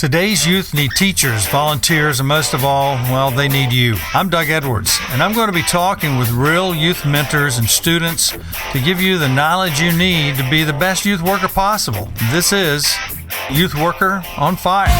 Today's youth need teachers, volunteers, and most of all, well, they need you. I'm Doug Edwards, and I'm going to be talking with real youth mentors and students to give you the knowledge you need to be the best youth worker possible. This is Youth Worker on Fire.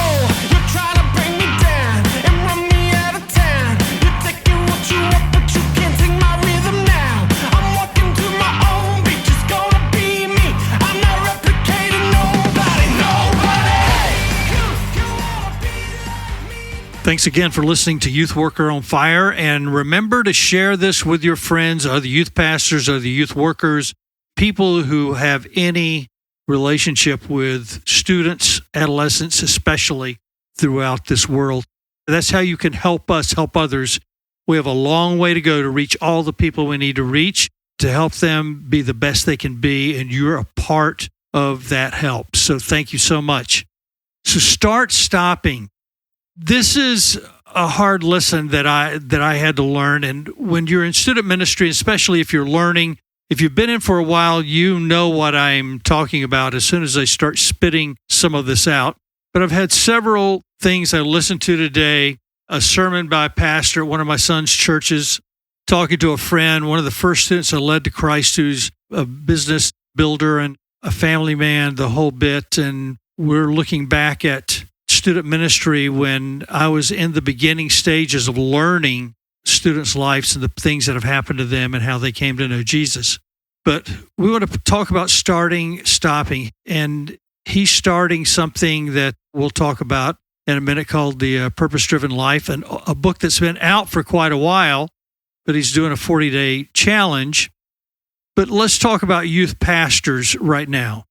Thanks again for listening to Youth Worker on Fire, and remember to share this with your friends, other youth pastors, other youth workers, people who have any relationship with students, adolescents, especially throughout this world. That's how you can help us help others. We have a long way to go to reach all the people we need to reach, to help them be the best they can be, and you're a part of that help. So thank you so much. So start stopping. This is a hard lesson that I had to learn. And when you're in student ministry, especially if you're learning, if you've been in for a while, you know what I'm talking about as soon as I start spitting some of this out. But I've had several things I listened to today, a sermon by a pastor at one of my son's churches, talking to a friend, one of the first students I led to Christ, who's a business builder and a family man, the whole bit. And we're looking back at student ministry when I was in the beginning stages of learning students' lives and the things that have happened to them and how they came to know Jesus. But we want to talk about stopping. And he's starting something that we'll talk about in a minute called The Purpose-Driven Life, and a book that's been out for quite a while, but he's doing a 40-day challenge. But let's talk about youth pastors right now.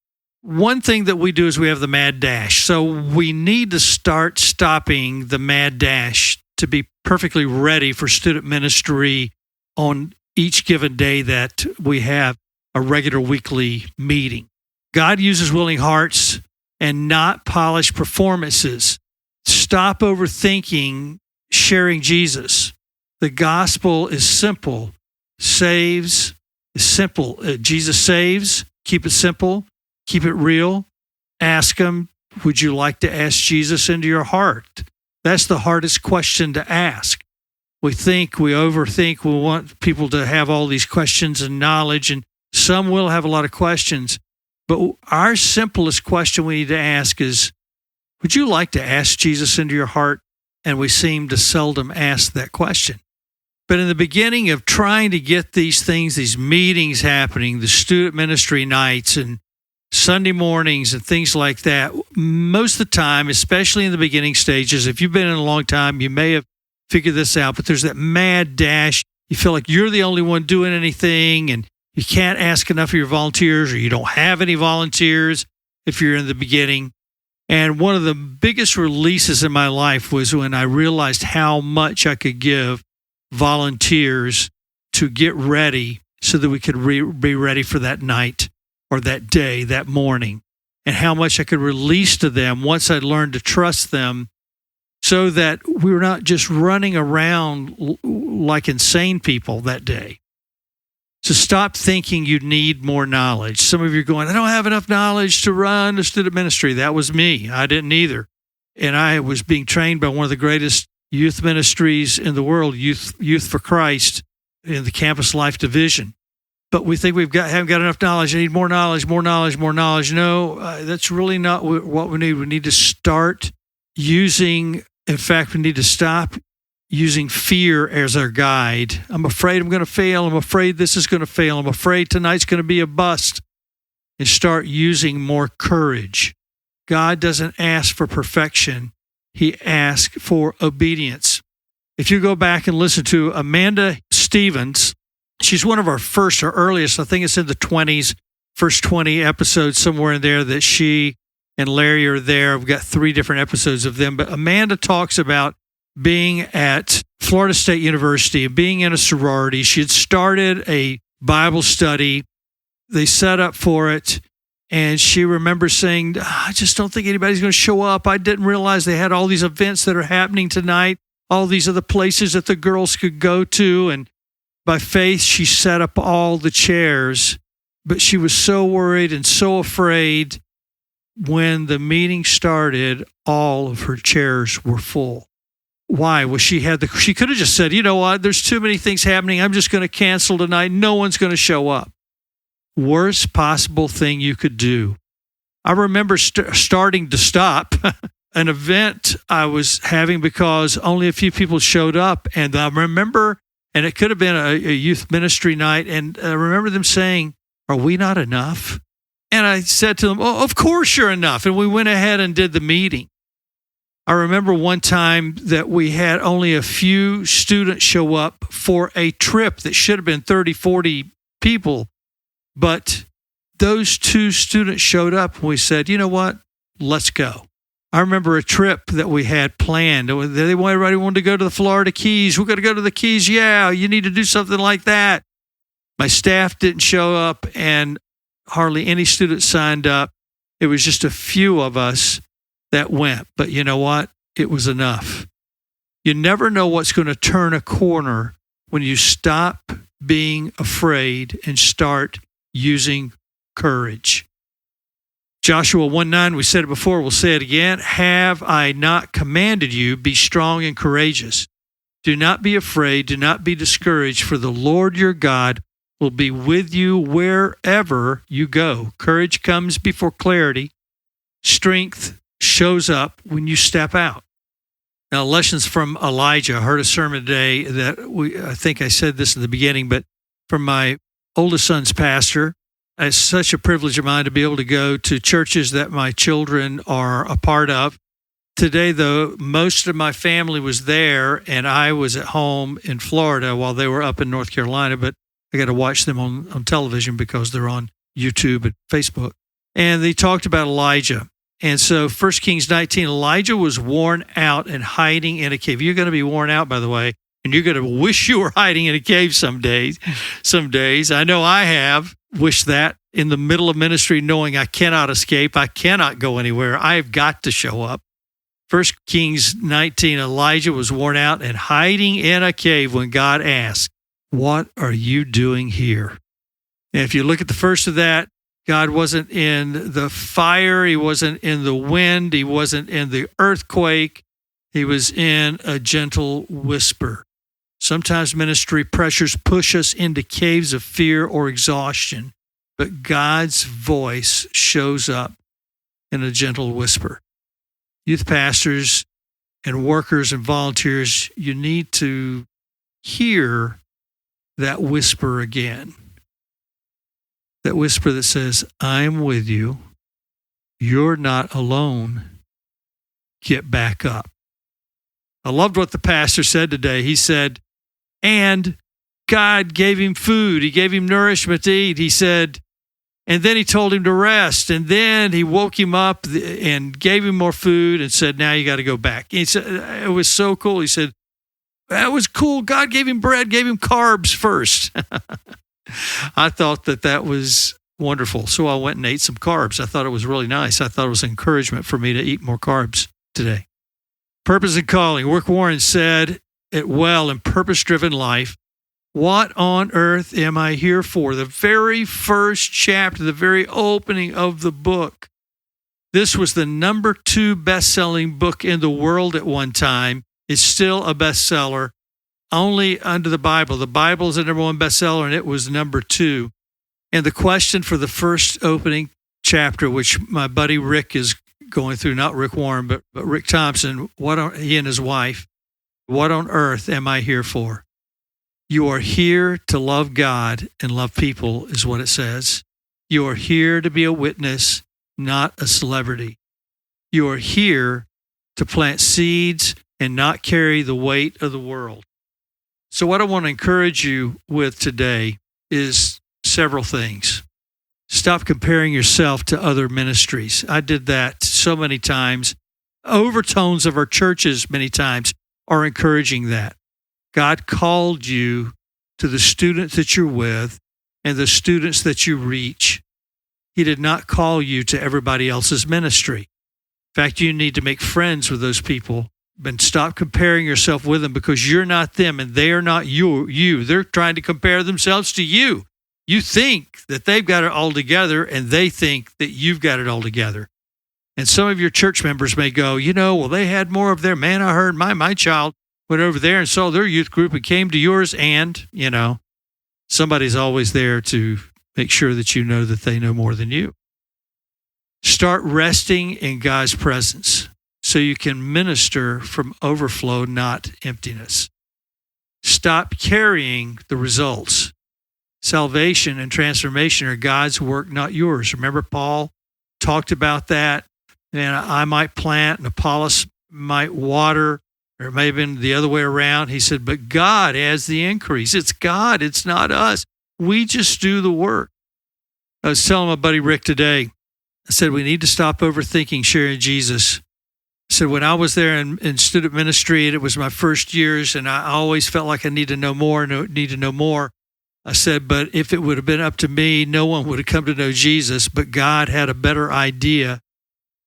One thing that we do is we have the mad dash. So we need to start stopping the mad dash to be perfectly ready for student ministry on each given day that we have a regular weekly meeting. God uses willing hearts and not polished performances. Stop overthinking sharing Jesus. The gospel is simple. Saves is simple. Jesus saves. Keep it simple. Keep it real. Ask him, would you like to ask Jesus into your heart? That's the hardest question to ask. We overthink, we want people to have all these questions and knowledge, and some will have a lot of questions. But our simplest question we need to ask is, would you like to ask Jesus into your heart? And we seem to seldom ask that question. But in the beginning of trying to get these things, these meetings happening, the student ministry nights and Sunday mornings and things like that, most of the time, especially in the beginning stages, if you've been in a long time, you may have figured this out, but there's that mad dash. You feel like you're the only one doing anything, and you can't ask enough of your volunteers, or you don't have any volunteers if you're in the beginning. And one of the biggest releases in my life was when I realized how much I could give volunteers to get ready so that we could be ready for that night or that day, that morning, and how much I could release to them once I learned to trust them, so that we were not just running around like insane people that day. So stop thinking you need more knowledge. Some of you are going, I don't have enough knowledge to run a student ministry. That was me. I didn't either. And I was being trained by one of the greatest youth ministries in the world, Youth for Christ, in the Campus Life Division. But we think haven't got enough knowledge. I need more knowledge. No, that's really not what we need. We need to start using, in fact, we need to stop using fear as our guide. I'm afraid I'm going to fail. I'm afraid this is going to fail. I'm afraid tonight's going to be a bust. And start using more courage. God doesn't ask for perfection. He asks for obedience. If you go back and listen to Amanda Stevens, she's one of our first or earliest, I think it's in the 20s, first 20 episodes somewhere in there that she and Larry are there. We've got 3 different episodes of them. But Amanda talks about being at Florida State University, being in a sorority. She had started a Bible study. They set up for it. And she remembers saying, I just don't think anybody's going to show up. I didn't realize they had all these events that are happening tonight. All these other places that the girls could go to. And by faith, she set up all the chairs, but she was so worried and so afraid. when the meeting started, all of her chairs were full. Why? Well, she could have just said, you know what, there's too many things happening. I'm just going to cancel tonight. No one's going to show up. Worst possible thing you could do. I remember starting to stop an event I was having because only a few people showed up. And I remember, and it could have been a youth ministry night, and I remember them saying, are we not enough? And I said to them, oh, of course you're enough. And we went ahead and did the meeting. I remember one time that we had only a few students show up for a trip that should have been 30, 40 people. But those 2 students showed up and we said, you know what? Let's go. I remember a trip that we had planned. Everybody wanted to go to the Florida Keys. We're going to go to the Keys. Yeah, you need to do something like that. My staff didn't show up and hardly any students signed up. It was just a few of us that went. But you know what? It was enough. You never know what's going to turn a corner when you stop being afraid and start using courage. Joshua 1:9, we said it before, we'll say it again. Have I not commanded you, be strong and courageous? Do not be afraid, do not be discouraged, for the Lord your God will be with you wherever you go. Courage comes before clarity. Strength shows up when you step out. Now, lessons from Elijah. I heard a sermon today that I think I said this in the beginning, but from my oldest son's pastor. It's such a privilege of mine to be able to go to churches that my children are a part of. Today, though, most of my family was there, and I was at home in Florida while they were up in North Carolina, but I got to watch them on television because they're on YouTube and Facebook. And they talked about Elijah. And so 1 Kings 19, Elijah was worn out and hiding in a cave. You're going to be worn out, by the way, and you're going to wish you were hiding in a cave some days. I know I have wished that in the middle of ministry, knowing I cannot escape. I cannot go anywhere. I've got to show up. 1 Kings 19, Elijah was worn out and hiding in a cave when God asked, what are you doing here? And if you look at the first of that, God wasn't in the fire. He wasn't in the wind. He wasn't in the earthquake. He was in a gentle whisper. Sometimes ministry pressures push us into caves of fear or exhaustion, but God's voice shows up in a gentle whisper. Youth pastors and workers and volunteers, you need to hear that whisper again. That whisper that says, I'm with you. You're not alone. Get back up. I loved what the pastor said today. He said, and God gave him food. He gave him nourishment to eat. He said, and then he told him to rest. And then he woke him up and gave him more food and said, now you got to go back. He said, it was so cool. He said, that was cool. God gave him bread, gave him carbs first. I thought that was wonderful. So I went and ate some carbs. I thought it was really nice. I thought it was encouragement for me to eat more carbs today. Purpose and calling. Rick Warren said it well in Purpose-Driven Life. What on earth am I here for? The very first chapter, the very opening of the book. This was the number 2 best-selling book in the world at one time. It's still a bestseller, only under the Bible. The Bible is the number 1 bestseller, and it was number 2. And the question for the first opening chapter, which my buddy Rick is going through, not Rick Warren, but Rick Thompson, he and his wife, what on earth am I here for? You are here to love God and love people, is what it says. You are here to be a witness, not a celebrity. You are here to plant seeds and not carry the weight of the world. So what I want to encourage you with today is several things. Stop comparing yourself to other ministries. I did that so many times. Overtones of our churches many times are encouraging that. God called you to the students that you're with and the students that you reach. He did not call you to everybody else's ministry. In fact, you need to make friends with those people and stop comparing yourself with them, because you're not them and they are not you. They're trying to compare themselves to you. You think that they've got it all together and they think that you've got it all together. And some of your church members may go, well, they had more of their, man, I heard my child went over there and saw their youth group and came to yours. And, somebody's always there to make sure that you know that they know more than you. Start resting in God's presence so you can minister from overflow, not emptiness. Stop carrying the results. Salvation and transformation are God's work, not yours. Remember, Paul talked about that. And I might plant and Apollos might water, or it may have been the other way around. He said, but God has the increase. It's God. It's not us. We just do the work. I was telling my buddy Rick today, I said, we need to stop overthinking sharing Jesus. I said, when I was there in student ministry, and it was my first years, and I always felt like I need to know more. I said, but if it would have been up to me, no one would have come to know Jesus, but God had a better idea.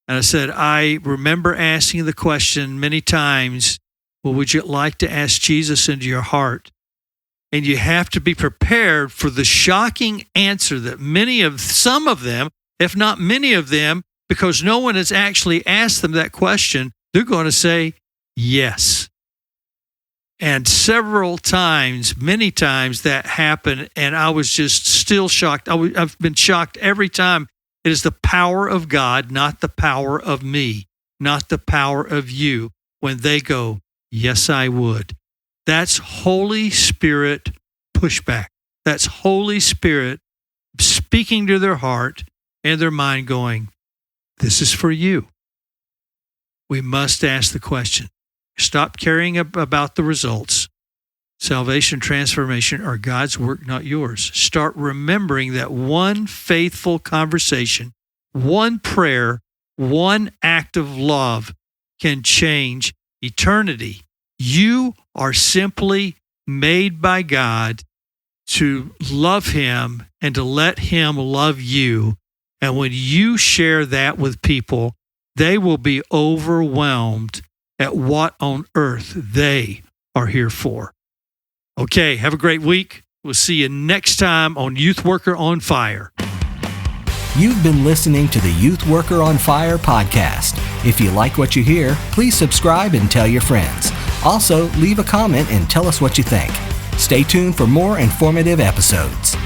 And I said, I remember asking the question many times, well, would you like to ask Jesus into your heart? And you have to be prepared for the shocking answer that some of them, if not many of them, because no one has actually asked them that question, they're going to say yes. And many times that happened, and I was just still shocked. I've been shocked every time. It is the power of God, not the power of me, not the power of you, when they go, yes, I would. That's Holy Spirit pushback. That's Holy Spirit speaking to their heart and their mind going, this is for you. We must ask the question. Stop caring about the results. Salvation, transformation are God's work, not yours. Start remembering that one faithful conversation, one prayer, one act of love can change eternity. You are simply made by God to love Him and to let Him love you. And when you share that with people, they will be overwhelmed at what on earth they are here for. Okay, have a great week. We'll see you next time on Youth Worker on Fire. You've been listening to the Youth Worker on Fire podcast. If you like what you hear, please subscribe and tell your friends. Also, leave a comment and tell us what you think. Stay tuned for more informative episodes.